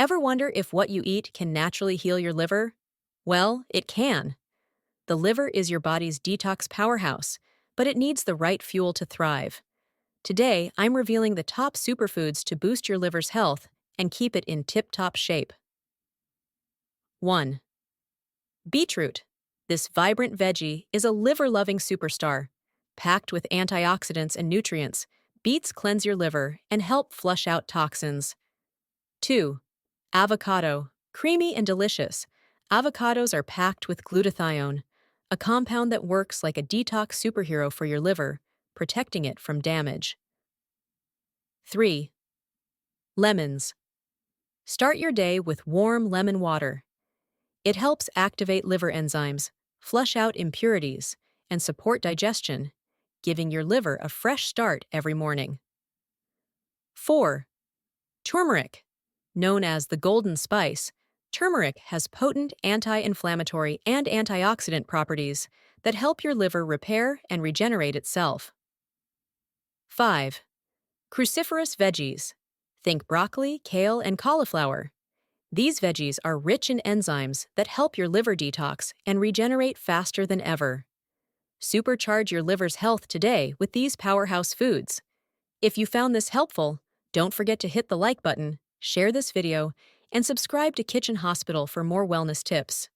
Ever wonder if what you eat can naturally heal your liver? Well, it can. The liver is your body's detox powerhouse, but it needs the right fuel to thrive. Today, I'm revealing the top superfoods to boost your liver's health and keep it in tip-top shape. 1. Beetroot. This vibrant veggie is a liver-loving superstar. Packed with antioxidants and nutrients, beets cleanse your liver and help flush out toxins. 2. Avocado. Creamy and delicious, avocados are packed with glutathione, a compound that works like a detox superhero for your liver, protecting it from damage. 3. Lemons. Start your day with warm lemon water. It helps activate liver enzymes, flush out impurities, and support digestion, giving your liver a fresh start every morning. 4. Turmeric. Known as the golden spice, turmeric has potent anti-inflammatory and antioxidant properties that help your liver repair and regenerate itself. 5. Cruciferous veggies. Think broccoli, kale, and cauliflower. These veggies are rich in enzymes that help your liver detox and regenerate faster than ever. Supercharge your liver's health today with these powerhouse foods. If you found this helpful, don't forget to hit the like button, share this video, and subscribe to Kitchen Hospital for more wellness tips.